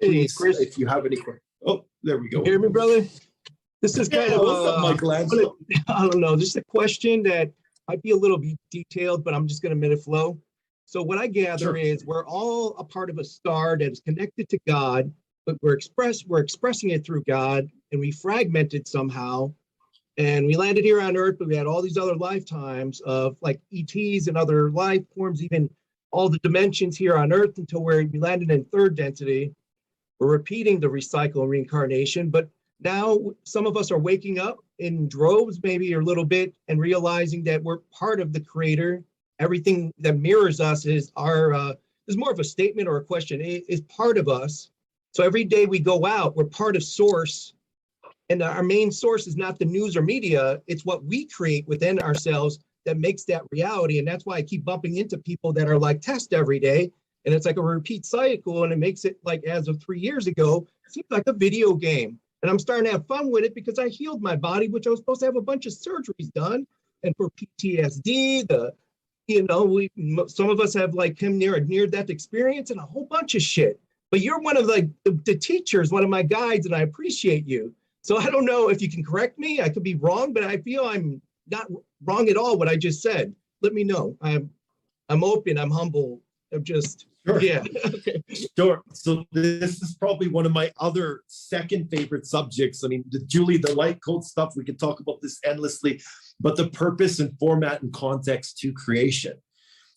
Hey, Please, Chris, if you have any questions. Oh, there we go. hear me, brother? This is kind of What's up, Michael Angelo? I don't know, just a question that might be a little bit detailed, but I'm just going to let it flow. So what I gather is we're all a part of a star that is connected to God, but we're expressing it through God, and we fragmented somehow. And we landed here on Earth, but we had all these other lifetimes of like ETs and other life forms, even all the dimensions here on Earth until where we landed in third density. We're repeating the recycle and reincarnation, but now some of us are waking up in droves, maybe a little bit, and realizing that we're part of the creator. Everything that mirrors us is is more of a statement or a question, is part of us. So every day we go out, we're part of source. And our main source is not the news or media, it's what we create within ourselves that makes that reality. And that's why I keep bumping into people that are like test every day. And it's like a repeat cycle, and it makes it like, as of 3 years ago, it seems like a video game. And I'm starting to have fun with it because I healed my body, which I was supposed to have a bunch of surgeries done. And for PTSD, some of us have like come near a near-death experience and a whole bunch of shit. But you're one of the teachers, one of my guides, and I appreciate you. So I don't know if you can correct me. I could be wrong, but I feel I'm not wrong at all what I just said. Let me know. I'm open. I'm humble. I'm just, Sure. yeah. Okay. Sure. So this is probably one of my other second favorite subjects. I mean, Julie, the light code stuff, we can talk about this endlessly, but the purpose and format and context to creation.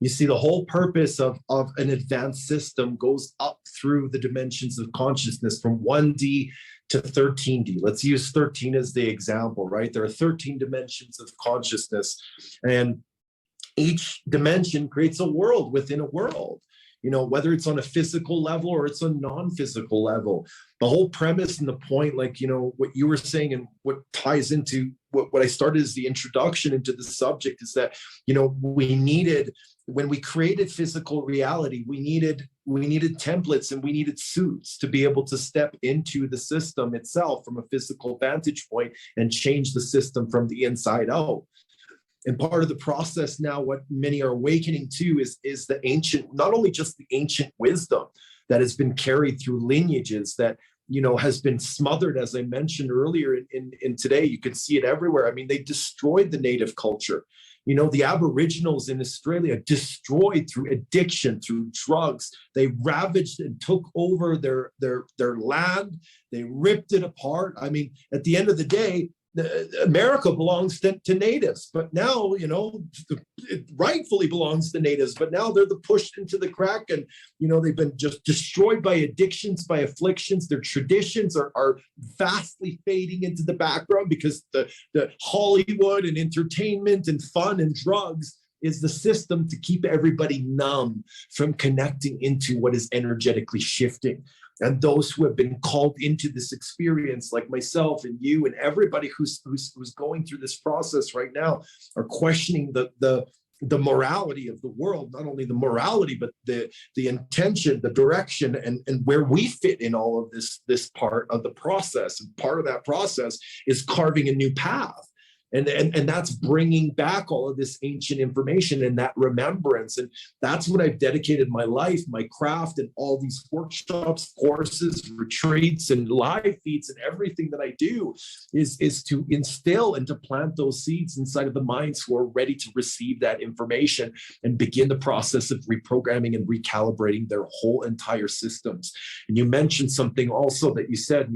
You see, the whole purpose of an advanced system goes up through the dimensions of consciousness from 1D to 13D. Let's use 13 as the example, right? There are 13 dimensions of consciousness, and each dimension creates a world within a world, whether it's on a physical level or it's a non-physical level. The whole premise and the point, like, what you were saying and what ties into what I started as the introduction into the subject is that, we needed, when we created physical reality, we needed templates and we needed suits to be able to step into the system itself from a physical vantage point and change the system from the inside out. And part of the process now, what many are awakening to is the ancient, not only just the ancient wisdom that has been carried through lineages that, has been smothered, as I mentioned earlier in today. You can see it everywhere. I mean, they destroyed the native culture. The Aboriginals in Australia destroyed through addiction, through drugs. They ravaged and took over their land. They ripped it apart. I mean, at the end of the day, America belongs to natives, but now, it rightfully belongs to natives, but now they're pushed into the crack, and, they've been just destroyed by addictions, by afflictions. Their traditions are vastly fading into the background because the Hollywood and entertainment and fun and drugs is the system to keep everybody numb from connecting into what is energetically shifting. And those who have been called into this experience, like myself and you and everybody who's going through this process right now, are questioning the morality of the world. Not only the morality, but the intention, the direction, and where we fit in all of this part of the process. And part of that process is carving a new path. And that's bringing back all of this ancient information and that remembrance. And that's what I've dedicated my life, my craft, and all these workshops, courses, retreats, and live feeds, and everything that I do is to instill and to plant those seeds inside of the minds who are ready to receive that information and begin the process of reprogramming and recalibrating their whole entire systems. And you mentioned something also that you said,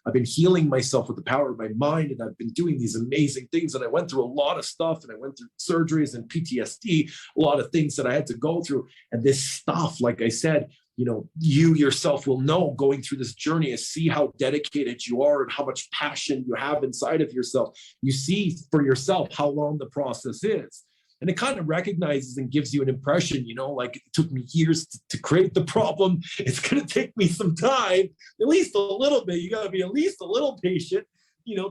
I've been healing myself with the power of my mind, and I've been doing these amazing things, and I went through a lot of stuff, and I went through surgeries and PTSD, a lot of things that I had to go through. And this stuff, like I said, you yourself will know going through this journey is see how dedicated you are and how much passion you have inside of yourself. You see for yourself how long the process is. And it kind of recognizes and gives you an impression, like it took me years to create the problem. It's going to take me some time, at least a little bit. You got to be at least a little patient,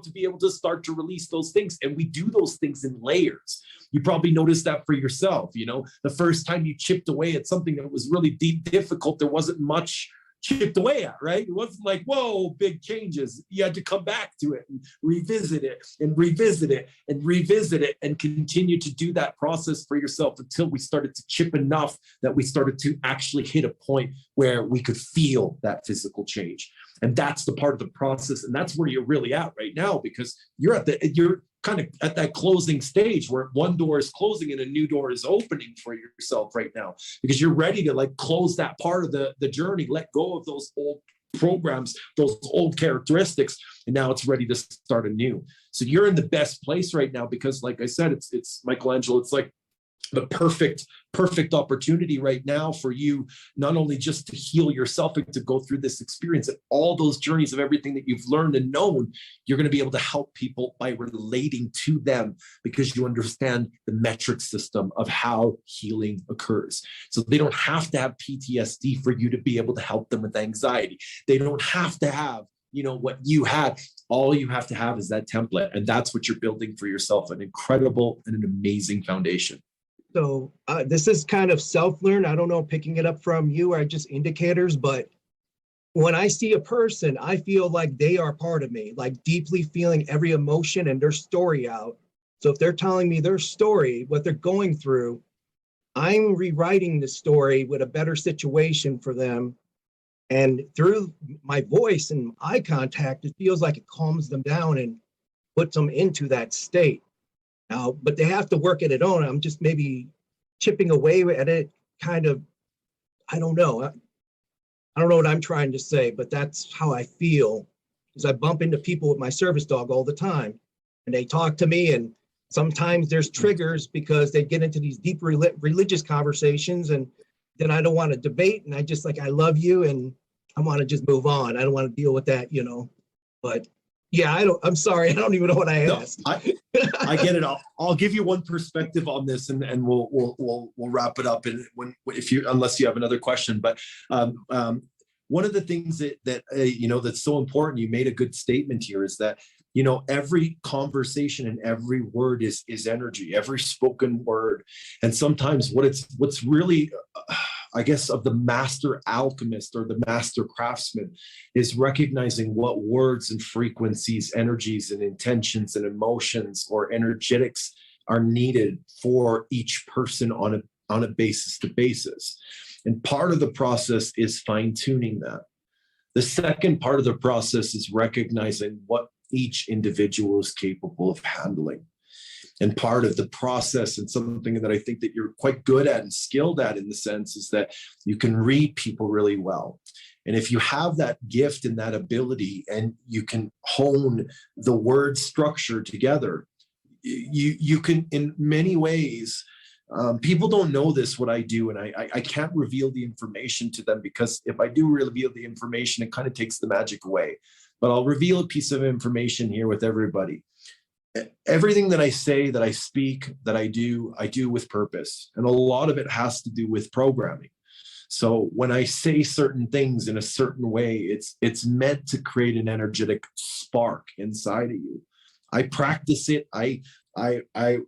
to be able to start to release those things. And we do those things in layers. You probably noticed that for yourself. The first time you chipped away at something that was really difficult, there wasn't much chipped away at, right? It wasn't like, whoa, big changes. You had to come back to it and revisit it and revisit it and revisit it and continue to do that process for yourself until we started to chip enough that we started to actually hit a point where we could feel that physical change. And that's the part of the process. And that's where you're really at right now, because you're kind of at that closing stage where one door is closing and a new door is opening for yourself right now, because you're ready to like close that part of the journey, let go of those old programs, those old characteristics, and now it's ready to start anew. So you're in the best place right now, because like I said, it's Michelangelo, it's like the perfect opportunity right now for you, not only just to heal yourself and to go through this experience and all those journeys of everything that you've learned and known, you're going to be able to help people by relating to them, because you understand the metric system of how healing occurs. So they don't have to have PTSD for you to be able to help them with anxiety. They don't have to have, you know, what you had. All you have to have is that template, and that's what you're building for yourself, an incredible and an amazing foundation. So this is kind of self-learned. I don't know, picking it up from you or just indicators, but when I see a person, I feel like they are part of me, like deeply feeling every emotion and their story out. So if they're telling me their story, what they're going through, I'm rewriting the story with a better situation for them. And through my voice and eye contact, it feels like it calms them down and puts them into that state. Now, but they have to work at it on. I'm just maybe chipping away at it, kind of. I don't know. I don't know what I'm trying to say, but that's how I feel, because I bump into people with my service dog all the time, and they talk to me, and sometimes there's triggers because they get into these deep religious conversations, and then I don't want to debate, and I just like, I love you, and I want to just move on. I don't want to deal with that, you know. But yeah, I'm sorry, I don't even know what I asked. No, I get it. I'll give you one perspective on this, and we'll wrap it up. And unless you have another question, but one of the things that you know, that's so important, you made a good statement here, is that, you know, every conversation and every word is energy, every spoken word. And sometimes what's really I guess, of the master alchemist or the master craftsman is recognizing what words and frequencies, energies and intentions and emotions or energetics are needed for each person on a basis to basis. And part of the process is fine-tuning that. The second part of the process is recognizing what each individual is capable of handling. And part of the process, and something that I think that you're quite good at and skilled at in the sense, is that you can read people really well. And if you have that gift and that ability, and you can hone the word structure together, you can, in many ways, people don't know this, what I do, and I can't reveal the information to them, because if I do reveal the information, it kind of takes the magic away. But I'll reveal a piece of information here with everybody. Everything that I say, that I speak, that I do with purpose. And a lot of it has to do with programming. So when I say certain things in a certain way, it's meant to create an energetic spark inside of you. I practice it. I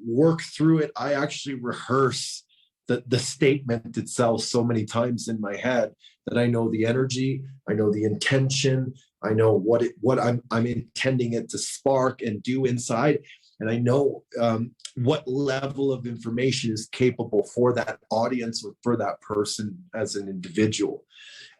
work through it. I actually rehearse the statement itself so many times in my head that I know the energy, I know the intention, I know what I'm intending it to spark and do inside, and I know what level of information is capable for that audience or for that person as an individual.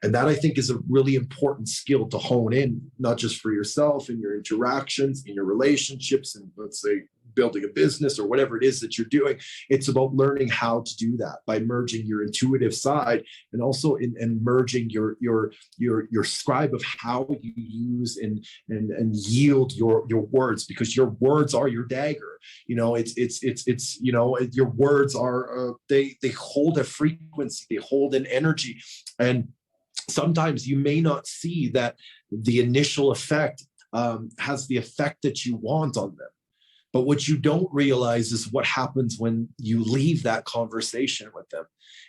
And that, I think, is a really important skill to hone in, not just for yourself in your interactions, in your relationships, and let's say building a business or whatever it is that you're doing. It's about learning how to do that by merging your intuitive side, and also in merging your scribe of how you use and yield your words, because your words are your dagger. You know, it's you know, your words are they hold a frequency, they hold an energy, and sometimes you may not see that the initial effect has the effect that you want on them. But what you don't realize is what happens when you leave that conversation with them.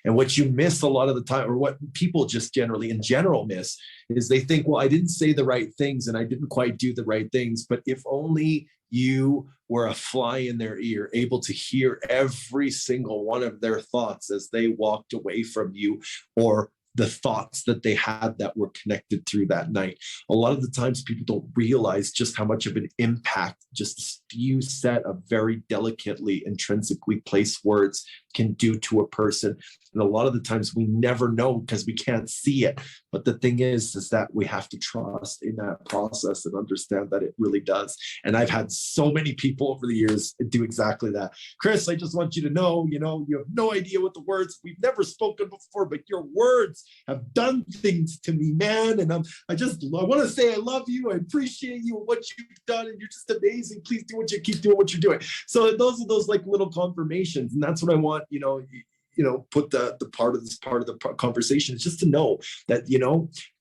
And what you miss a lot of the time, or what people just generally in general miss, is they think, well, I didn't say the right things and I didn't quite do the right things. But if only you were a fly in their ear, able to hear every single one of their thoughts as they walked away from you or the thoughts that they had that were connected through that night. A lot of the times people don't realize just how much of an impact just a few set of very delicately, intrinsically placed words can do to a person. And a lot of the times we never know because we can't see it. But the thing is that we have to trust in that process and understand that it really does. And I've had so many people over the years do exactly that. Chris, I just want you to know, you have no idea what the words, we've never spoken before, but your words have done things to me, man. And I want to say I love you. I appreciate you and what you've done. And you're just amazing. Please keep doing what you're doing. So those are those like little confirmations. And that's what I want, put the part of the conversation is just to know that,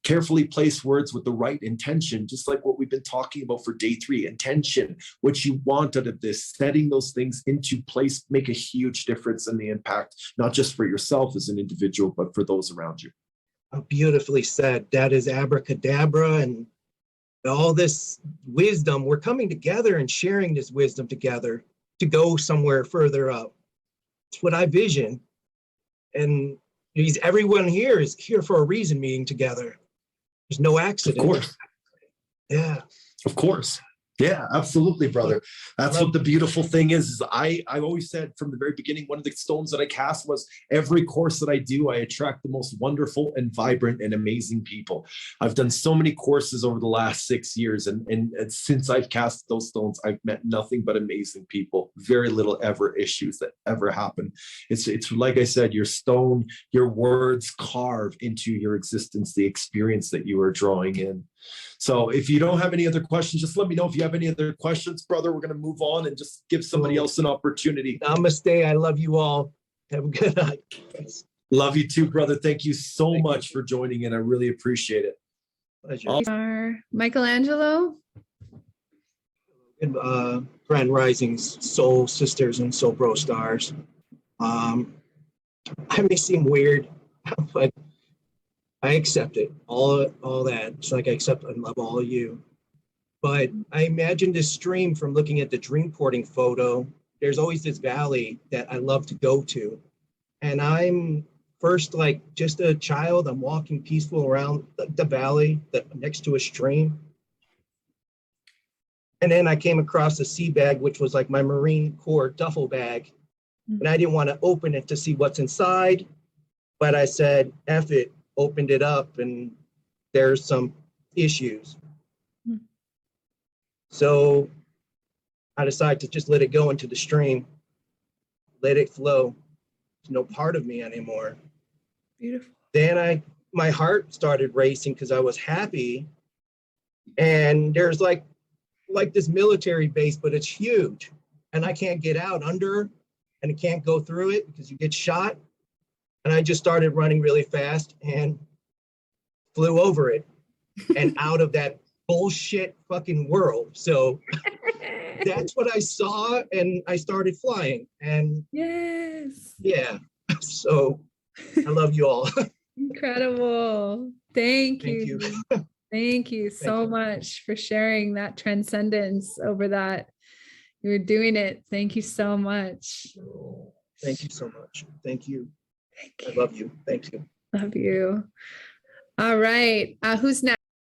carefully place words with the right intention, just like what we've been talking about for day 3, intention, what you want out of this, setting those things into place, make a huge difference in the impact, not just for yourself as an individual, but for those around you. Oh, beautifully said. That is abracadabra, and all this wisdom, we're coming together and sharing this wisdom together to go somewhere further up. It's what I vision. And everyone here is here for a reason, meeting together. There's no accident. Of course. Yeah. Of course. Yeah, absolutely, brother. That's what the beautiful thing is I always said from the very beginning, one of the stones that I cast was every course that I do, I attract the most wonderful and vibrant and amazing people. I've done so many courses over the last 6 years. And since I've cast those stones, I've met nothing but amazing people. Very little ever issues that ever happen. It's like I said, your stone, your words carve into your existence, the experience that you are drawing in. So if you don't have any other questions, just let me know if you have any other questions, brother. We're going to move on and just give somebody else an opportunity. Namaste. I love you all. Have a good night. Love you too, brother. Thank you so much for joining in. I really appreciate it. Pleasure. Michelangelo. Grand Risings, soul sisters and soul bro stars. I may seem weird, but I accept it, all that. It's like I accept and love all of you. But I imagine this stream from looking at the dream porting photo. There's always this valley that I love to go to. And I'm first like just a child. I'm walking peaceful around the valley next to a stream. And then I came across a sea bag, which was like my Marine Corps duffel bag. And I didn't want to open it to see what's inside. But I said, F it. Opened it up, and there's some issues. So I decided to just let it go into the stream, let it flow. It's no part of me anymore. Beautiful. Then my heart started racing because I was happy. And there's like this military base, but it's huge. And I can't get out under, and I can't go through it because you get shot. And I just started running really fast and flew over it and out of that bullshit fucking world. So that's what I saw, and I started flying. And yes. Yeah. So I love you all. Incredible. Thank you. Thank you so much for sharing that transcendence over that. You're doing it. Thank you so much. Thank you so much. Thank you. Thank you. I love you. Thank you. Love you. All right. Who's next?